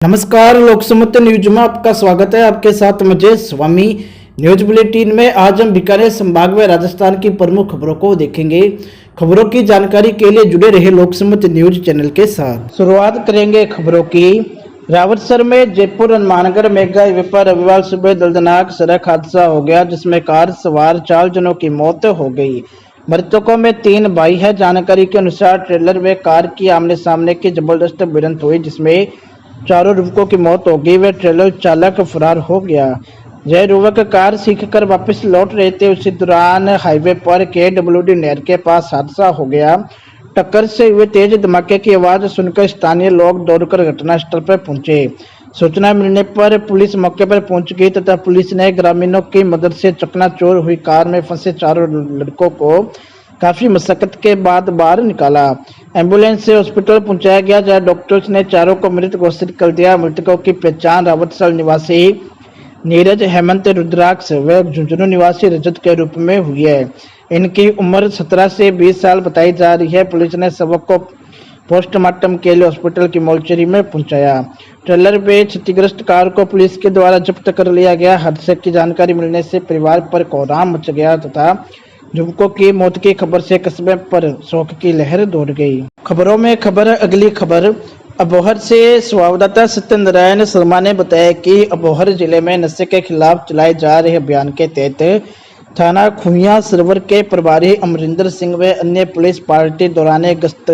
नमस्कार, लोकसमत न्यूज में आपका स्वागत है। आपके साथ मुझे स्वामी। न्यूज बुलेटिन में आज हम बीकानेर संभाग में राजस्थान की प्रमुख खबरों को देखेंगे। खबरों की जानकारी के लिए जुड़े रहे लोकसमत न्यूज चैनल के साथ। शुरुआत करेंगे खबरों की। रावतसर में जयपुर हनुमानगढ़ मेगा हाईवे पर रविवार सुबह दर्दनाक सड़क हादसा हो गया, जिसमें कार सवार 4 जनों की मौत हो गई। मृतकों में 3 भाई है। जानकारी के अनुसार ट्रेलर व कार की आमने सामने की जबरदस्त भिड़ंत हुई, जिसमें 4 युवकों की मौत हो गई व ट्रेलर चालक फरार हो गया। यह युवक कार सीखकर वापस लौट रहे थे। उसी दौरान हाईवे पर KWD नहर के पास हादसा हो गया। टक्कर से हुए तेज धमाके की आवाज सुनकर स्थानीय लोग दौड़कर घटनास्थल पर पहुंचे। सूचना मिलने पर पुलिस मौके पर पहुंच गई तथा पुलिस ने ग्रामीणों की मदद से चकनाचूर हुई कार में फंसे 4 लड़कों को काफी मशक्कत के बाद बाहर निकाला। एम्बुलेंस से हॉस्पिटल पहुंचाया गया, जहां डॉक्टर्स ने 4 को मृत घोषित कर दिया। मृतकों की पहचान रावतसर निवासी नीरज, हेमंत, रुद्राक्ष व झुंझुनू निवासी रजत के रूप में हुई है। इनकी उम्र 17 से 20 साल बताई जा रही है। पुलिस ने शवों को पोस्टमार्टम के लिए हॉस्पिटल की मोर्चरी में पहुंचाया। ट्रेलर में क्षतिग्रस्त कार को पुलिस के द्वारा जब्त कर लिया गया। हादसे की जानकारी मिलने से परिवार पर कोहराम मच गया तथा युवकों की मौत की खबर से कस्बे पर शोक की लहर दौड़ गई। खबरों में खबर, अगली खबर। अबोहर से संवाददाता सत्यनारायण शर्मा ने बताया कि अबोहर जिले में नशे के खिलाफ चलाए जा रहे अभियान के तहत थाना खुइया सरवर के प्रभारी अमरिंदर सिंह व अन्य पुलिस पार्टी दौरान गश्त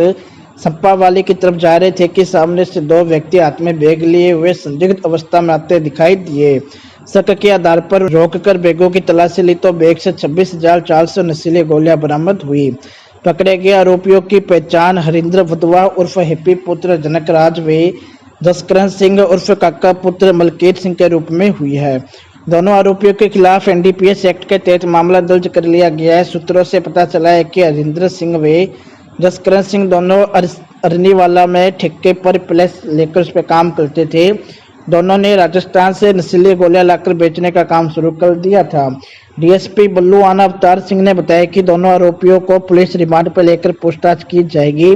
संपावाली की तरफ जा रहे थे कि सामने से 2 व्यक्ति हाथ में बैग लिए हुए संदिग्ध अवस्था में आते दिखाई दिए। शक के आधार पर रोककर बैगों की तलाशी ली तो बैग से 26,400 नशीली गोलियां बरामद हुई। पकड़े गए आरोपियों की पहचान हरिंद्र वधवा उर्फ हैप्पी पुत्र जनकराज व जसकरण सिंह उर्फ काका पुत्र मलकीत सिंह के रूप में हुई है। दोनों आरोपियों के खिलाफ NDPS एक्ट के तहत मामला दर्ज कर लिया गया है। सूत्रों से पता चला है कि हरिंद्र सिंह व जसकरण सिंह दोनों अरनीवाला में ठेके पर प्लेस लेकर उस पर काम करते थे। दोनों ने राजस्थान से नशीली गोलियां लाकर बेचने का काम शुरू कर दिया था। DSP बल्लूआना अवतार सिंह ने बताया कि दोनों आरोपियों को पुलिस रिमांड पर लेकर पूछताछ की जाएगी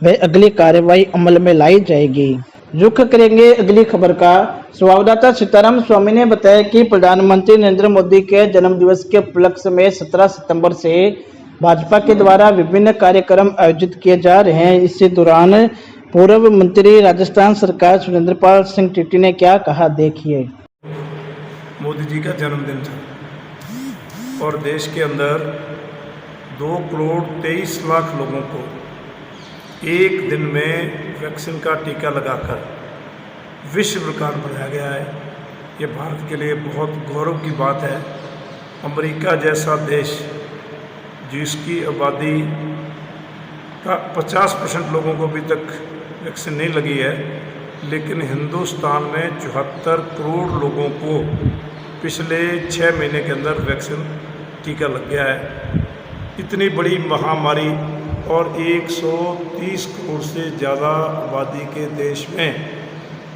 व अगली कार्रवाई अमल में लाई जाएगी। रुख करेंगे अगली खबर का। संवाददाता सीताराम स्वामी ने बताया कि प्रधानमंत्री नरेंद्र मोदी के जन्मदिवस के उपलक्ष्य में 17 सितंबर से भाजपा के द्वारा विभिन्न कार्यक्रम आयोजित किए जा रहे हैं। इसी दौरान पूर्व मंत्री राजस्थान सरकार सुरेंद्रपाल सिंह टीटी ने क्या कहा, देखिए। मोदी जी का जन्मदिन था और देश के अंदर 2,23,00,000 लोगों को एक दिन में वैक्सीन का टीका लगाकर विश्व रिकॉर्ड बनाया गया है। ये भारत के लिए बहुत गौरव की बात है। अमेरिका जैसा देश जिसकी आबादी का 50% लोगों को अभी तक वैक्सीन नहीं लगी है, लेकिन हिंदुस्तान में 74 करोड़ लोगों को पिछले 6 महीने के अंदर वैक्सीन टीका लग गया है। इतनी बड़ी महामारी और 130 करोड़ से ज़्यादा आबादी के देश में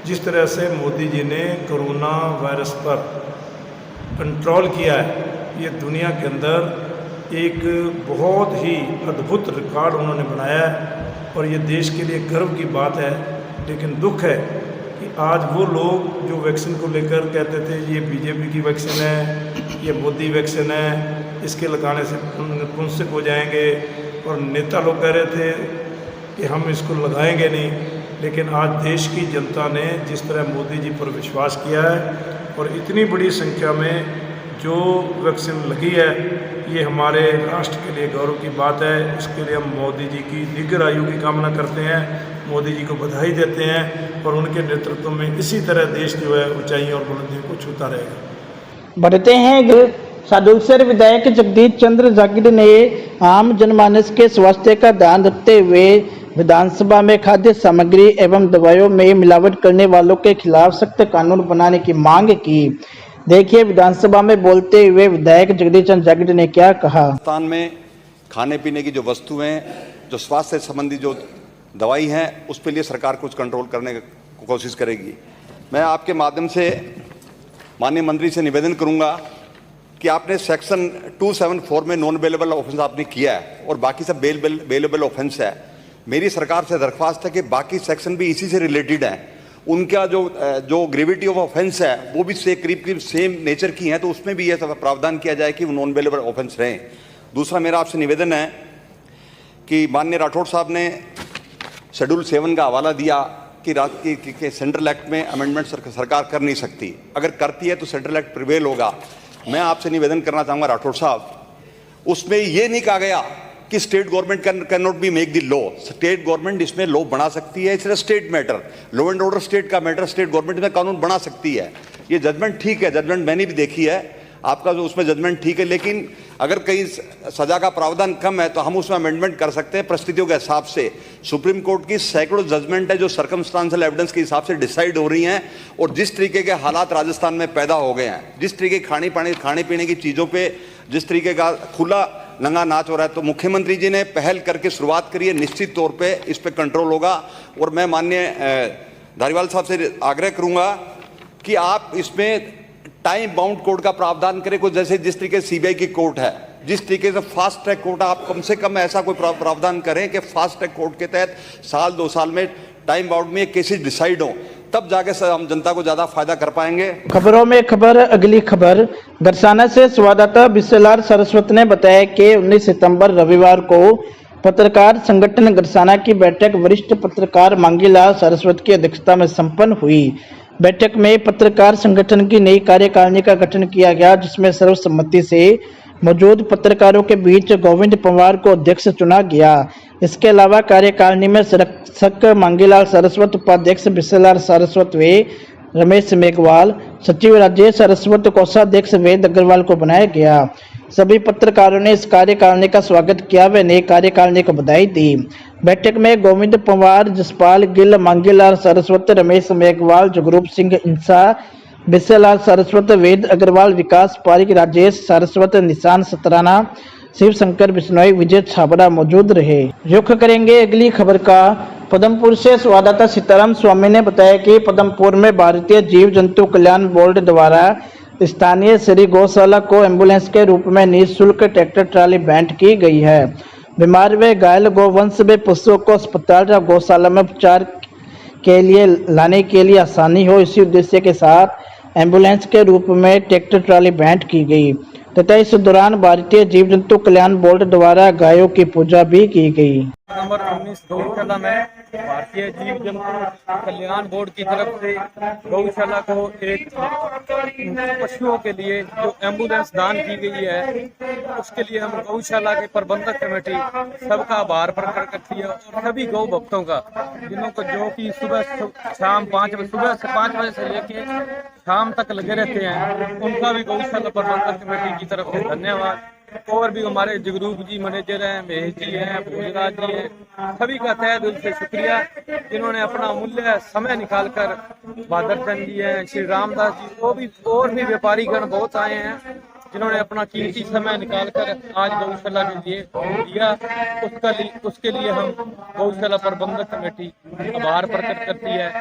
जिस तरह से मोदी जी ने कोरोना वायरस पर कंट्रोल किया है, ये दुनिया के अंदर एक बहुत ही अद्भुत रिकॉर्ड उन्होंने बनाया है और ये देश के लिए गर्व की बात है। लेकिन दुख है कि आज वो लोग जो वैक्सीन को लेकर कहते थे ये BJP की वैक्सीन है, ये मोदी वैक्सीन है, इसके लगाने से पुंसक हो जाएंगे, और नेता लोग कह रहे थे कि हम इसको लगाएंगे नहीं। लेकिन आज देश की जनता ने जिस तरह मोदी जी पर विश्वास किया है और इतनी बड़ी संख्या में जो वैक्सीन लगी है, ये हमारे राष्ट्र के लिए गौरव की बात है। इसके लिए हम मोदी जी की दीर्घ आयु की कामना करते हैं, मोदी जी को बधाई देते हैं और उनके नेतृत्व में इसी तरह देश जो है ऊंचाइयों और बुलंदियों को छूता रहेगा। बढ़ते हैं। सादुलसर विधायक जगदीश चंद्र जागीर ने आम जनमानस के स्वास्थ्य का ध्यान रखते हुए विधानसभा में खाद्य सामग्री एवं दवाइयों में मिलावट करने वालों के खिलाफ सख्त कानून बनाने की मांग की। देखिए, विधानसभा में बोलते हुए विधायक जगदीश चंद्र जागीर ने क्या कहा। राजस्थान में खाने पीने की जो वस्तुएं, जो स्वास्थ्य संबंधी जो दवाई हैं, उस पे लिए सरकार कुछ कंट्रोल करने की कोशिश करेगी। मैं आपके माध्यम से माननीय मंत्री से निवेदन करूंगा कि आपने सेक्शन 274 में नॉन बेलेबल ऑफेंस आपने किया है और बाकी सब बेलेबल ऑफेंस है। मेरी सरकार से दरख्वास्त है कि बाकी सेक्शन भी इसी से रिलेटेड हैं उनका जो ग्रेविटी ऑफ ऑफेंस है वो भी से करीब सेम नेचर की हैं, तो उसमें भी यह प्रावधान किया जाए कि वो नॉन बेलेबल ऑफेंस रहें। दूसरा मेरा आपसे निवेदन है कि माननीय राठौड़ साहब ने शेड्यूल 7 का हवाला दिया कि सेंट्रल एक्ट में अमेंडमेंट सरकार कर नहीं सकती, अगर करती है तो सेंट्रल एक्ट प्रिवेल होगा। मैं आपसे निवेदन करना चाहूँगा राठौड़ साहब, उसमें ये नहीं कहा गया कि state government can not be make the law. State government इसमें लॉ बना सकती है, it's state matter, law and order state का मैटर, स्टेट गवर्नमेंट में कानून बना सकती है। ये जजमेंट ठीक है, जजमेंट मैंने भी देखी है, आपका जो उसमें जजमेंट ठीक है, लेकिन अगर कहीं सजा का प्रावधान कम है तो हम उसमें अमेंडमेंट कर सकते हैं परिस्थितियों के हिसाब से। सुप्रीम कोर्ट की सैकड़ों जजमेंट है जो सर्कमस्टांशियल एविडेंस के हिसाब से डिसाइड हो रही हैं, और जिस तरीके के हालात राजस्थान में पैदा हो गए हैं, जिस तरीके खाने पीने की चीज़ों पे जिस तरीके का खुला नंगा नाच हो रहा है, तो मुख्यमंत्री जी ने पहल करके शुरुआत करी है, निश्चित तौर पे इस पे कंट्रोल होगा। और मैं माननीय धारीवाल साहब से आग्रह करूंगा कि आप इसमें टाइम बाउंड कोर्ट का प्रावधान करें, कुछ जैसे जिस तरीके से सीबीआई की कोर्ट है, जिस तरीके से फास्ट ट्रैक कोर्ट, आप कम से कम ऐसा कोई प्रावधान करें कि फास्ट ट्रैक कोर्ट के तहत 1-2 साल में टाइम बाउंड में केसेस डिसाइड हो, तब जाके हम जनता को ज्यादा फायदा कर पाएंगे। खबरों में खबर, अगली खबर गरसाना से संवाददाता बिस्लाल सरस्वत ने बताया कि 19 सितंबर रविवार को पत्रकार संगठन गरसाना की बैठक वरिष्ठ पत्रकार मांगीलाल सरस्वत की अध्यक्षता में संपन्न हुई। बैठक में पत्रकार संगठन की नई कार्यकारिणी का गठन किया गया, जिसमें सर्वसम्मति से मौजूद पत्रकारों के बीच गोविंद पंवार को अध्यक्ष चुना गया। इसके अलावा कार्यकारिणी में संरक्षक मांगीलाल सरस्वत, उपाध्यक्ष बिस्लाल सरस्वत व रमेश मेघवाल, सचिव राजेश सरस्वत, कोषाध्यक्ष वेद अग्रवाल को बनाया गया। सभी पत्रकारों ने इस कार्यकारिणी का स्वागत किया व नई कार्यकारिणी को बधाई दी। बैठक में गोविंद पंवार, जसपाल गिल, मांगीलाल सरस्वत, रमेश मेघवाल, जगरूप सिंह इंसा, बिस्लाल सरस्वत, वेद अग्रवाल, विकास पारिक, राजेश सरस्वत, निशान सतराना, शिव शंकर बिश्नोई, विजय छाबड़ा मौजूद रहे। रुख करेंगे अगली खबर का। पदमपुर से संवाददाता सीताराम स्वामी ने बताया कि पदमपुर में भारतीय जीव जंतु कल्याण बोर्ड द्वारा स्थानीय श्री गौशाला को एम्बुलेंस के रूप में निःशुल्क ट्रैक्टर ट्राली भेंट की गई है। बीमार व घायल गोवंश व पशुओं को अस्पताल या गौशाला में उपचार के लिए लाने के लिए आसानी हो, इसी उद्देश्य के साथ एम्बुलेंस के रूप में ट्रैक्टर ट्राली भेंट की गई तथा इस दौरान भारतीय जीव जंतु कल्याण बोर्ड द्वारा गायों की पूजा भी की गई। नंबर 19 गौशाला में भारतीय जीव जंतु कल्याण बोर्ड की तरफ से गौशाला को एक पशुओं के लिए जो एम्बुलेंस दान की गई है, उसके लिए हम गौशाला के प्रबंधक कमेटी सबका आभार प्रकट करती है, और सभी गौ भक्तों का जिनको जो कि सुबह से 5 बजे से लेके शाम तक लगे रहते हैं, उनका भी गौशाला प्रबंधक कमेटी की तरफ से धन्यवाद। और भी हमारे जगरूप जी मैनेजर हैं, महेश जी हैं, भोजराज जी हैं, सभी का तहे दिल से शुक्रिया जिन्होंने अपना अमूल्य समय निकालकर, बहादुर चंद जी हैं, श्री रामदास जी, और भी व्यापारी गण बहुत आए हैं जिन्होंने अपना कीमती समय निकालकर आज गौशाला के लिए दिया। उसके लिए हम गौशाला प्रबंधक कमेटी आभार प्रकट करती है,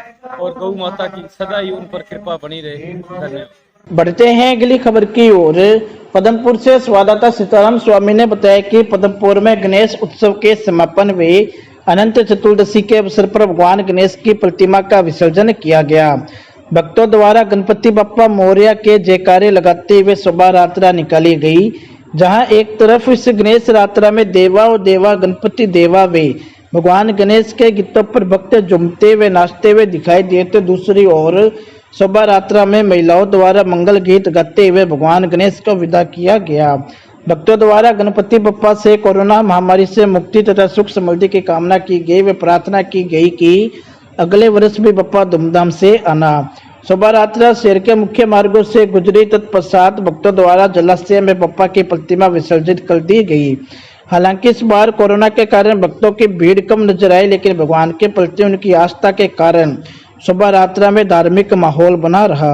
और गौ माता की सदा ही उन पर कृपा बनी रहे। धन्यवाद। बढ़ते हैं अगली खबर की ओर। पदमपुर से संवाददाता सीताराम स्वामी ने बताया कि पदमपुर में गणेश उत्सव के समापन व अनंत चतुर्दशी के अवसर पर भगवान गणेश की प्रतिमा का विसर्जन किया गया। भक्तों द्वारा गणपति बप्पा मोरया के जयकारे लगाते हुए शोभा यात्रा निकाली गई, जहां एक तरफ इस गणेश यात्रा में देवा और देवा गणपति देवा वे भगवान गणेश के गीतों पर भक्त झूमते हुए नाचते हुए दिखाई दिए, तो दूसरी ओर शोभा यात्रा में महिलाओं द्वारा मंगल गीत गाते हुए भगवान गणेश को विदा किया गया। भक्तों द्वारा गणपति बप्पा से कोरोना महामारी से मुक्ति तथा सुख समृद्धि की कामना की गई व प्रार्थना की गई कि अगले वर्ष भी बप्पा धूमधाम से आना। शोभा यात्रा शहर के मुख्य मार्गों से गुजरी, तत्पश्चात भक्तों द्वारा जलाशय में बप्पा की प्रतिमा विसर्जित कर दी गई। हालांकि इस बार कोरोना के कारण भक्तों की भीड़ कम नजर आई, लेकिन भगवान के प्रति उनकी आस्था के कारण शोभा यात्रा में धार्मिक माहौल बना रहा।